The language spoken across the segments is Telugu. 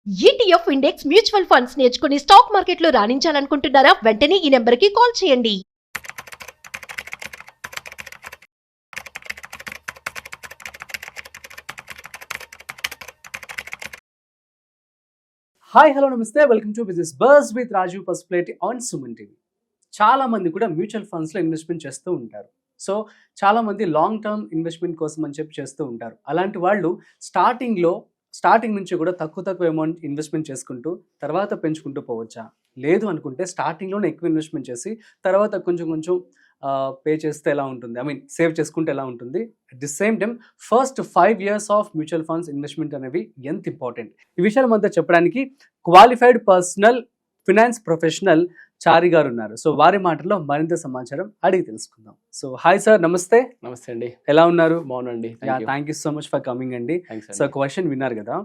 ఈటీఎఫ్ ఇండెక్స్ మ్యూచువల్ ఫండ్స్ నేర్చుకుని స్టాక్ మార్కెట్లో రాణించాలనుకుంటున్నారా? వెంటనే ఈ నెంబర్కి కాల్ చేయండి. హాయ్ హలో నమస్తే, welcome to business buzz with Rajiv Pasupuleti on Suman TV. చాలా మంది కూడా మ్యూచువల్ ఫండ్స్లో ఇన్వెస్ట్మెంట్ చేస్తూ ఉంటారు. సో చాలా మంది లాంగ్ టర్మ్ ఇన్వెస్ట్మెంట్ కోసం అని చెప్పి చేస్తూ ఉంటారు. అలాంటి వాళ్ళు స్టార్టింగ్ నుంచి కూడా తక్కువ అమౌంట్ ఇన్వెస్ట్మెంట్ చేసుకుంటూ తర్వాత పెంచుకుంటూ పోవచ్చా? లేదు అనుకుంటే స్టార్టింగ్లోనే ఎక్కువ ఇన్వెస్ట్మెంట్ చేసి తర్వాత కొంచెం పే చేస్తే ఎలా ఉంటుంది, సేవ్ చేసుకుంటే ఎలా ఉంటుంది? At the same time first 5 years of mutual funds investment అనేవి ఎంత ఇంపార్టెంట్, ఈ విషయాల మధ్య చెప్పడానికి క్వాలిఫైడ్ పర్సనల్ ఫినాన్స్ ప్రొఫెషనల్ చారి గారు ఉన్నారు. సో వారి మాటల్లో మరింత సమాచారం అడిగి తెలుసుకుందాం. సో హాయ్ సార్, నమస్తే. నమస్తే అండి, ఎలా ఉన్నారు? బాగునండి. Thank you so much for coming అండి. సో క్వశ్చన్ విన్నారు కదా?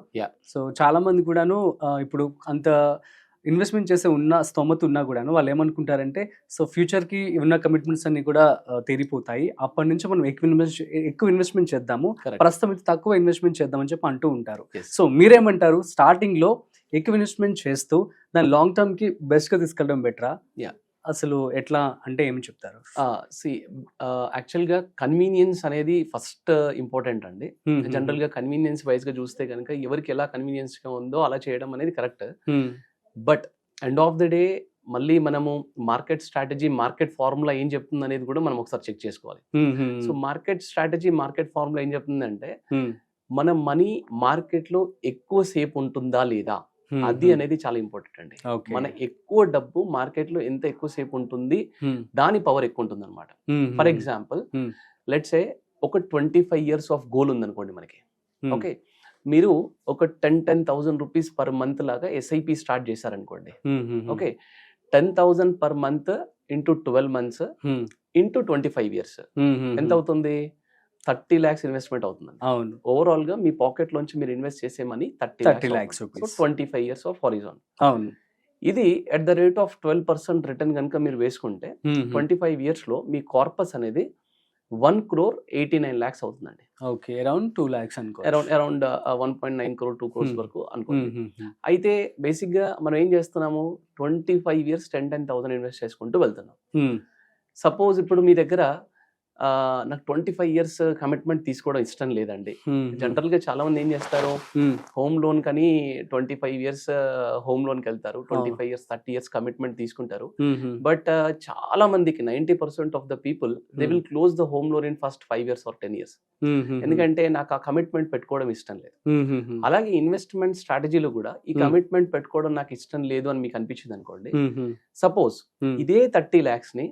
సో చాలా మంది కూడాను ఇప్పుడు అంత ఇన్వెస్ట్మెంట్ చేసే స్తోమత ఉన్నా కూడాను వాళ్ళు ఏమనుకుంటారంటే, సో ఫ్యూచర్కి ఉన్న కమిట్మెంట్స్ అన్ని కూడా తీరిపోతాయి, అప్పటి నుంచి మనం ఎక్కువ ఇన్వెస్ట్మెంట్ చేద్దాము, ప్రస్తుతం అయితే తక్కువ ఇన్వెస్ట్మెంట్ చేద్దామని చెప్పి అంటూ ఉంటారు. సో మీరేమంటారు? స్టార్టింగ్లో ఎక్కువ ఇన్వెస్ట్మెంట్ చేస్తూ దాని లాంగ్ టర్మ్కి బెస్ట్గా తీసుకెళ్ళడం బెటరా? అసలు ఎట్లా అంటే ఏమి చెప్తారు? యాక్చువల్గా కన్వీనియన్స్ అనేది ఫస్ట్ ఇంపార్టెంట్ అండి. జనరల్గా కన్వీనియన్స్ వైజ్గా చూస్తే కనుక ఎవరికి ఎలా కన్వీనియన్స్గా ఉందో అలా చేయడం అనేది correct. But end of the day మళ్ళీ మనము మార్కెట్ స్ట్రాటజీ, మార్కెట్ ఫార్ములా ఏం చెప్తుంది అనేది కూడా మనం ఒకసారి చెక్ చేసుకోవాలి. So market strategy, market formula ఏం చెప్తుందంటే మన మనీ మార్కెట్లో ఎక్కువ సేపు ఉంటుందా లేదా, అది అనేది చాలా ఇంపార్టెంట్ అండి. మన ఎక్కువ డబ్బు మార్కెట్లో ఎంత ఎక్కువ సేపు ఉంటుంది, దాని పవర్ ఎక్కువ ఉంటుంది అనమాట. ఫర్ ఎగ్జాంపుల్ లెట్స్ సే ఒక 25 years ఆఫ్ గోల్ ఉందనుకోండి మనకి. ఓకే, మీరు ఒక 10,000 రూపీస్ పర్ మంత్ లాగా ఎస్ఐపి స్టార్ట్ చేశారనుకోండి. Okay, 10,000 per month into 12 months into 25 years ఎంత అవుతుంది? 30 lakhs ఇన్వెస్ట్మెంట్ అవుతుంది. అవును, ఓవరాల్ గా మీ పాకెట్ లోంచి మీరు ఇన్వెస్ట్ చేసే money 30 lakhs rupees. 25 years of Horizon. అవును, ఇది at the rate of 12% return కనుక మీరు వేసుకుంటే 25 years లో మీ కార్పస్ అనేది 1,89 lakhs అవుతుందండి. ఓకే, అరౌండ్ 2 lakhs అనుకో, అరౌండ్ 1.9 crore 2 crores వరకు అనుకోండి. అయితే బేసిక్ గా మనం ఏం చేస్తున్నాము, 25 years 10,000 ఇన్వెస్ట్ చేసుకుంటూ వెళ్తున్నాం. సపోజ్ ఇప్పుడు మీ దగ్గర నాకు 25 years కమిట్మెంట్ తీసుకోవడం ఇష్టం లేదండి. జనరల్ గా చాలా మంది ఏం చేస్తారు, హోమ్ లోన్ కని 25 years హోమ్ లోన్ కి వెళ్తారు, 25 years 30 years కమిట్మెంట్ తీసుకుంటారు. బట్ చాలా మందికి 90% of the people they will close the home loan in first 5 years or 10 years. ఎందుకంటే నాకు ఆ కమిట్మెంట్ పెట్టుకోవడం ఇష్టం లేదు. అలాగే ఇన్వెస్ట్మెంట్ స్ట్రాటజీలో కూడా ఈ కమిట్మెంట్ పెట్టుకోవడం నాకు ఇష్టం లేదు అని మీకు అనిపించింది అనుకోండి. సపోజ్ ఇదే 30 lakhs ని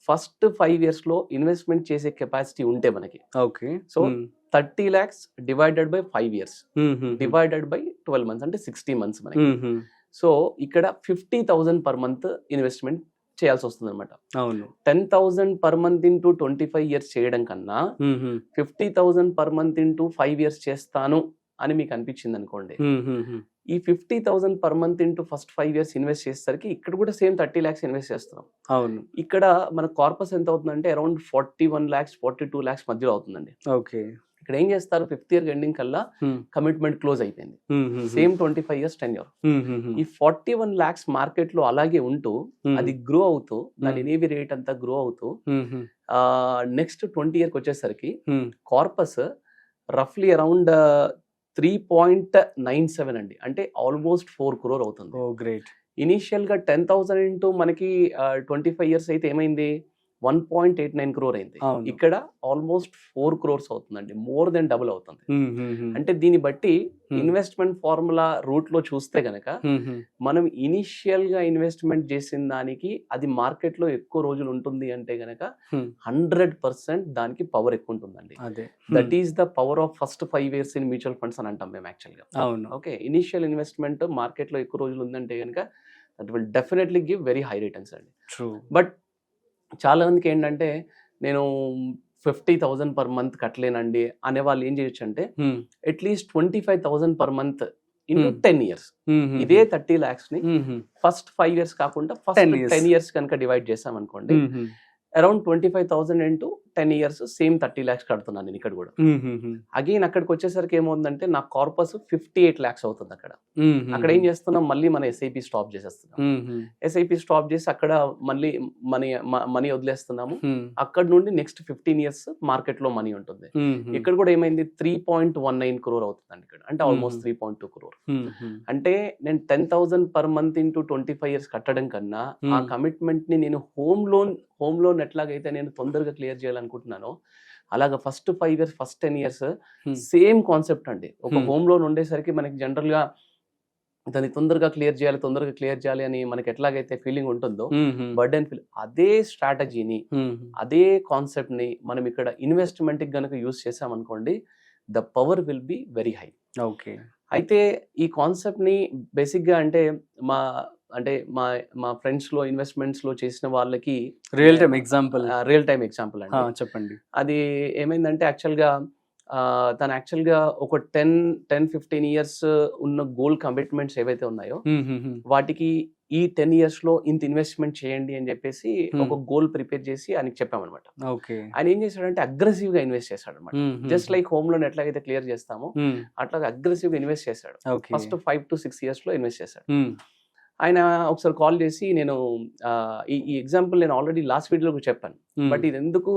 ఫస్ట్ 5 years లో ఇన్వెస్ట్మెంట్ చేసే కెపాసిటీ ఉంటే మనకి, okay, so 30 lakhs divided by 5 years divided by 12 months అంటే 60 months మనకి. సో ఇక్కడ 50,000 పర్ మంత్ ఇన్వెస్ట్మెంట్ చేయాల్సి వస్తుంది అనమాట. అవును, 10,000 పర్ మంత్ ఇంటూ 25 years చేయడం కన్నా 50,000 పర్ మంత్ ఇంటూ 5 years చేస్తాను అని మీకు అనిపించింది అనుకోండి. ఈ 50,000 per month into first 5 years invest చేసేసరికి ఇక్కడ కూడా సేమ్ 30 lakhs ఇన్వెస్ట్ చేస్తున్నాం. అవును, ఇక్కడ మన కార్పస్ ఎంత అవుతుందంటే అరౌండ్ 41 lakhs 42 lakhs మధ్యలో అవుతుందండి. ఓకే, ఇక్కడ ఏం చేస్తారు, 5th year ఎండింగ్ కల్లా కమిట్మెంట్ క్లోజ్ అయిపోయింది. Same 25 years tenure. ఈ 41 lakhs మార్కెట్ లో అలాగే ఉంటూ అది గ్రో అవుతూ దాని ఎన్ఏవి రేట్ అంతా గ్రో అవుతూ నెక్స్ట్ 20 year వచ్చేసరికి కార్పస్ రఫ్లీ అరౌండ్ 3.97 అండి, అంటే ఆల్మోస్ట్ 4 crore అవుతుంది. ఓ గ్రేట్. ఇనిషియల్ గా 10,000 ఇంటూ మనకి 25 years అయితే ఏమైంది, 1.89 crore అయింది. ఇక్కడ ఆల్మోస్ట్ 4 crores అవుతుందండి, మోర్ దెన్ డబుల్ అవుతుంది. అంటే దీన్ని బట్టి ఇన్వెస్ట్మెంట్ ఫార్ములా రూట్ లో చూస్తే గనక మనం ఇనిషియల్ గా ఇన్వెస్ట్మెంట్ చేసిన దానికి అది మార్కెట్ లో ఎక్కువ రోజులు ఉంటుంది అంటే గనక 100% దానికి పవర్ ఎక్కువ ఉంటుందండి. That is the power of first 5 years in mutual funds అని అంటాం మేము యాక్చువల్ గా. అవును, ఓకే, ఇనిషియల్ ఇన్వెస్ట్మెంట్ మార్కెట్ లో ఎక్కువ రోజులు ఉందంటే గనక that will definitely give very high returns అండి. ట్రూ. బట్ చాలా మందికి ఏంటంటే నేను 50,000 పర్ మంత్ కట్టలేనండి అనే వాళ్ళు ఏం చేయొచ్చు అంటే at least 25,000 per month into 10 years ఇదే 30 lakhs ని ఫస్ట్ 5 years కాకుండా ఫస్ట్ 10 years కనుక డివైడ్ చేసాం అనుకోండి, around 25,000 into 10 years same 30 lakhs కడుతున్నాను నేను ఇక్కడ కూడా. అగైన్ అక్కడికి వచ్చేసరికి ఏమవుతుందంటే నా కార్పస్ 58 lakhs అవుతుంది అక్కడ. అక్కడ ఏం చేస్తున్నాం, మళ్ళీ మన ఎస్ఐపి స్టాప్ చేసేస్తున్నాం. ఎస్ఐపి స్టాప్ చేసి అక్కడ మళ్ళీ మనీ వదిలేస్తున్నాము. అక్కడ నుండి నెక్స్ట్ 15 years మార్కెట్ లో మనీ ఉంటుంది. ఇక్కడ కూడా ఏమైంది, 3.19 crore అవుతుందండి ఇక్కడ, అంటే ఆల్మోస్ట్ 3.2 crore. అంటే నేను 10,000 per month ఇంటూ 25 years కట్టడం కన్నా ఆ కమిట్మెంట్ ని నేను హోమ్ లోన్ ఎట్లాగైతే నేను తొందరగా క్లియర్ చేయాలనుకుంటున్నాను, అలాగా first 5 years first 10 years same concept అండి. ఒక హోమ్ లోన్ ఉండేసరికి మనకి జనరల్ గా దాన్ని తొందరగా క్లియర్ చేయాలి అని మనకి ఎట్లాగైతే ఫీలింగ్ ఉంటుందో, బర్డెన్ ఫీల్, అదే స్ట్రాటజీని అదే కాన్సెప్ట్ ని మనం ఇక్కడ ఇన్వెస్ట్మెంట్ కి గనక యూజ్ చేసామనుకోండి, the power will be very high. Okay. అయితే ఈ కాన్సెప్ట్ ని బేసిక్ గా అంటే మా ఫ్రెండ్స్ లో ఇన్వెస్ట్మెంట్స్ లో చేసిన వాళ్ళకి రియల్ టైమ్ ఎగ్జాంపుల్ అండి చెప్పండి. అది ఏమైందంటే తను యాక్చువల్గా ఒక 10-15 years ఉన్న గోల్ కమిట్మెంట్స్ ఏవైతే ఉన్నాయో వాటికి ఈ 10 years లో ఇంత ఇన్వెస్ట్మెంట్ చేయండి అని చెప్పేసి ఒక గోల్ ప్రిపేర్ చేసి ఆయనకి చెప్పామన్నమాట. ఆయన ఏం చేశాడంటే అగ్రెసివ్ గా ఇన్వెస్ట్ చేశాడు అనమాట. జస్ట్ లైక్ హోమ్ లోన్ ఎట్లాగైతే క్లియర్ చేస్తామో అట్లాగే అగ్రెసివ్ గా ఇన్వెస్ట్ చేశాడు. ఫస్ట్ 5 to 6 years లో ఇన్వెస్ట్ చేశాడు. ఆయన ఒకసారి కాల్ చేసి, నేను ఈ ఎగ్జాంపుల్ నేను ఆల్రెడీ లాస్ట్ వీడియోలో చెప్పాను, బట్ ఇది ఎందుకు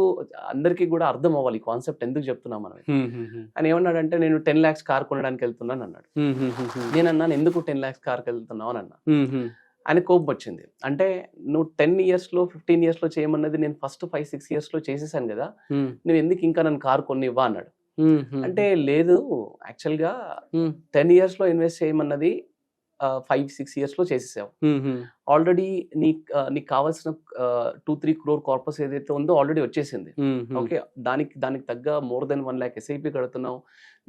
అందరికీ కూడా అర్థం అవ్వాలి, ఈ కాన్సెప్ట్ ఎందుకు చెప్తున్నాం మనం. ఆయన ఏమన్నాడంటే, నేను 10 lakhs కార్ కొనడానికి వెళ్తున్నాను అన్నాడు. నేను అన్నాను, ఎందుకు 10 lakhs కార్కి వెళ్తున్నావు అని అన్నా. ఆయన కోపం వచ్చింది. అంటే నువ్వు 10 years లో 15 years లో చేయమన్నది నేను ఫస్ట్ 5-6 years లో చేసేసాను కదా, నువ్వు ఎందుకు ఇంకా నన్ను కార్ కొనివ్వా అన్నాడు. అంటే లేదు, యాక్చువల్గా 10 years లో ఇన్వెస్ట్ చేయమన్నది 5-6 years లో చేసేసావు. ఆల్రెడీ నీకు కావాల్సిన 2-3 crore కార్పస్ ఏదైతే ఉందో ఆల్రెడీ వచ్చేసింది. ఓకే, దానికి తగ్గ మోర్ దెన్ 1 lakh ఎస్ఐపి కడుతున్నావు.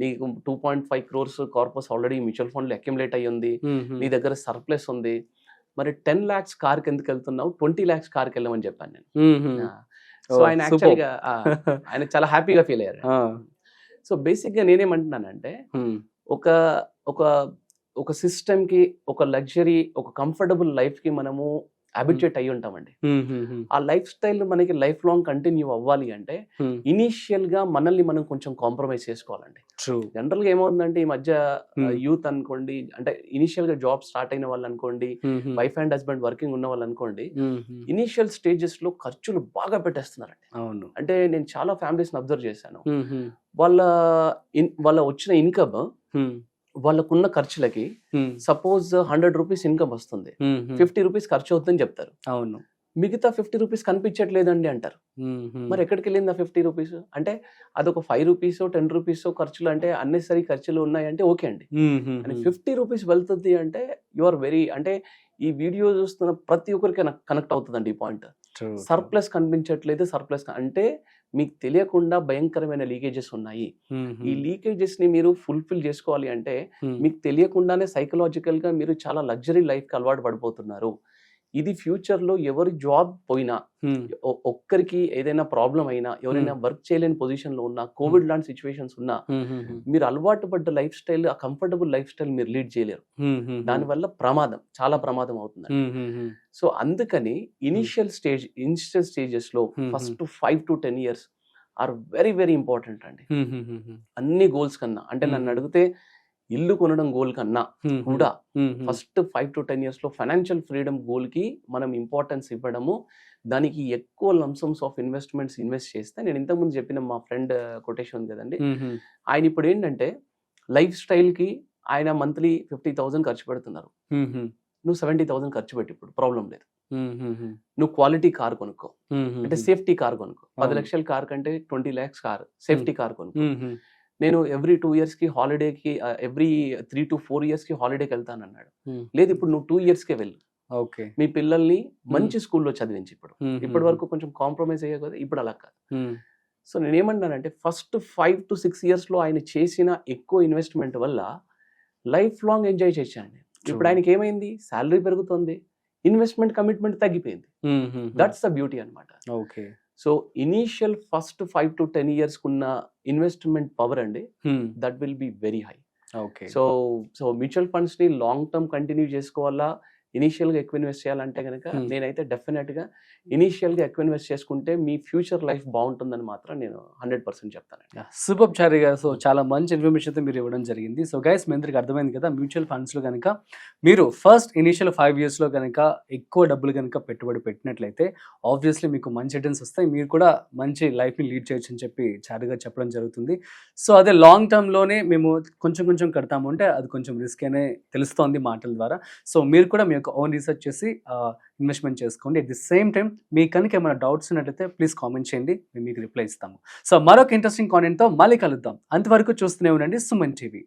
నీకు 2.5 crores corpus already mutual fund లో అక్యుములేట్ అయ్యి ఉంది. నీ దగ్గర సర్ప్లస్ ఉంది. మరి 10 lakhs కార్కి ఎందుకు వెళ్తున్నావు, 20 lakhs కార్కి వెళ్ళమని చెప్పాను నేను. సో ఆయన యాక్చువల్గా ఆయన చాలా హ్యాపీగా ఫీల్ అయ్యారు. సో బేసిక్ గా నేనేమంటున్నానంటే, ఒక సిస్టమ్ కి, ఒక లగ్జరీ, ఒక కంఫర్టబుల్ లైఫ్ కి మనము హ్యాబిచుయేట్ అయ్యి ఉంటామండి. ఆ లైఫ్ స్టైల్ మనకి లైఫ్ లాంగ్ కంటిన్యూ అవ్వాలి అంటే ఇనీషియల్ గా మనల్ని మనం కొంచెం కాంప్రమైజ్ చేసుకోవాలండి. జనరల్ గా ఏమవుతుందంటే, ఈ మధ్య యూత్ అనుకోండి, అంటే ఇనిషియల్ గా జాబ్ స్టార్ట్ అయిన వాళ్ళు అనుకోండి, వైఫ్ అండ్ హస్బెండ్ వర్కింగ్ ఉన్న వాళ్ళు అనుకోండి, ఇనిషియల్ స్టేజెస్ లో ఖర్చులు బాగా పెట్టేస్తున్నారండి. అవును. అంటే నేను చాలా ఫ్యామిలీస్ అబ్జర్వ్ చేశాను. వాళ్ళ వచ్చిన ఇన్కమ్ వాళ్ళకున్న ఖర్చులకి, సపోజ్ 100 rupees ఇన్కమ్ వస్తుంది, 50 rupees ఖర్చు అవుతుందని చెప్తారు. అవును. మిగతా 50 rupees కనిపించట్లేదండి అంటారు. మరి ఎక్కడికి వెళ్ళింది ఆ 50 rupees? అంటే అదొక 5 rupees 10 rupees ఖర్చులు, అంటే అన్నెసరీ ఖర్చులు ఉన్నాయంటే ఓకే అండి. అని 50 rupees వెళ్తుంది అంటే యు ఆర్ వెరీ, అంటే ఈ వీడియో చూస్తున్న ప్రతి ఒక్కరికి కనెక్ట్ అవుతుందండి ఈ పాయింట్. సర్ప్లస్ కనిపించట్లేదు, సర్ప్లస్ అంటే మీకు తెలియకుండా భయంకరమైన లీకేజెస్ ఉన్నాయి. ఈ లీకేజెస్ ని మీరు ఫుల్ఫిల్ చేసుకోవాలి అంటే మీకు తెలియకుండానే సైకలాజికల్ గా మీరు చాలా లగ్జరీ లైఫ్ కి అలవాటు పడిపోతున్నారు. ఇది ఫ్యూచర్ లో ఎవరి జాబ్ పోయినా, ఒక్కరికి ఏదైనా ప్రాబ్లం అయినా, ఎవరైనా వర్క్ చేయలేని పొజిషన్ లో ఉన్నా, కోవిడ్ లాంటి సిచ్యువేషన్స్ ఉన్నా, మీరు అలవాటు పడ్డ లైఫ్ స్టైల్, ఆ కంఫర్టబుల్ లైఫ్ స్టైల్ మీరు లీడ్ చేయలేరు. దానివల్ల చాలా ప్రమాదం అవుతుంది. సో అందుకని ఇనిషియల్ స్టేజెస్ లో first 5 to 10 years are very very important అండి. అన్ని గోల్స్ కన్నా, అంటే నన్ను అడిగితే ఇల్లు కొనడం గోల్ కన్నా కూడా ఫస్ట్ 5 to 10 years లో ఫైనాన్షియల్ ఫ్రీడమ్ గోల్ కి మనం ఇంపార్టెన్స్ ఇవ్వడము, దానికి ఎక్కువ లంసమ్స్ ఆఫ్ ఇన్వెస్ట్ చేస్తే, నేను ఇంతకుముందు చెప్పిన మా ఫ్రెండ్ కొటేషన్ ఉంది కదండి, ఆయన ఇప్పుడు ఏంటంటే లైఫ్ స్టైల్ కి ఆయన మంత్లీ 50,000 ఖర్చు పెడుతున్నారు. నువ్వు 70,000 ఖర్చు పెట్టి, ఇప్పుడు ప్రాబ్లం లేదు. నువ్వు క్వాలిటీ కార్ కొనుక్కో, అంటే సేఫ్టీ కార్ కొనుక్కో. 10 లక్షల కార్ కంటే 20 lakhs కార్, సేఫ్టీ కార్ కొనుక్కో. నేను ఎవ్రీ 2 years కి హాలిడేకి, ఎవ్రీ 3 to 4 years కి హాలిడేకి వెళ్తాను అన్నాడు. లేదు, ఇప్పుడు నువ్వు 2 years కే వెళ్ళు. ఓకే, మీ పిల్లల్ని మంచి స్కూల్లో చదివించి, ఇప్పటి వరకు కొంచెం కాంప్రమైజ్ అయ్యే కదా, ఇప్పుడు అలా కాదు. సో నేనేమన్నానంటే, ఫస్ట్ 5 to 6 years లో ఆయన చేసిన ఎక్కువ ఇన్వెస్ట్మెంట్ వల్ల లైఫ్ లాంగ్ ఎంజాయ్ చేశాను. ఇప్పుడు ఆయనకి ఏమైంది, శాలరీ పెరుగుతుంది, ఇన్వెస్ట్మెంట్ కమిట్మెంట్ తగ్గిపోయింది. దట్స్ ద బ్యూటీ అన్నమాట. Okay. So initial first 5 to 10 years కున్న ఇన్వెస్ట్మెంట్ పవర్ అండి, that will be very high. Okay. So mutual funds ని లాంగ్ టర్మ్ కంటిన్యూ చేసుకోవాలా, ఇనీషియల్గా ఎక్కువ ఇన్వెస్ట్ చేయాలంటే కనుక నేనైతే డెఫినెట్గా ఇనీషియల్గా ఎక్కువ ఇన్వెస్ట్ చేసుకుంటే మీ ఫ్యూచర్ లైఫ్ బాగుంటుందని మాత్రం నేను 100% చెప్తానండి. సూపర్ చారి గారు. సో చాలా మంచి ఇన్ఫర్మేషన్ అయితే మీరు ఇవ్వడం జరిగింది. సో గైస్ మీ అందరికి అర్థమైంది కదా, మ్యూచువల్ ఫండ్స్లో కనుక మీరు ఫస్ట్ ఇనీషియల్ 5 yearsలో కనుక ఎక్కువ డబ్బులు కనుక పెట్టుబడి పెట్టినట్లయితే ఆబ్వియస్లీ మీకు మంచి రిటర్న్స్ వస్తాయి, మీరు కూడా మంచి లైఫ్ని లీడ్ చేయొచ్చు అని చెప్పి చారి గారు చెప్పడం జరుగుతుంది. సో అదే లాంగ్ టర్మ్లోనే మేము కొంచెం కొంచెం కడతాము అంటే అది కొంచెం రిస్క్ అనే తెలుస్తోంది మాటల ద్వారా. సో మీరు కూడా మీ యొక్క ఓన్ రీసెర్చ్ చేసి ఇన్వెస్ట్మెంట్ చేసుకోండి. అట్ ది సేమ్ టైం మీకు కనుక ఏమైనా డౌట్స్ ఉన్నట్లయితే ప్లీజ్ కామెంట్ చేయండి, మేము మీకు రిప్లై ఇస్తాము. సో మరొక ఇంట్రెస్టింగ్ కాంటెంట్తో మళ్ళీ కలుద్దాం. అంతవరకు చూస్తూనే ఉండండి సుమన్ టీవీ.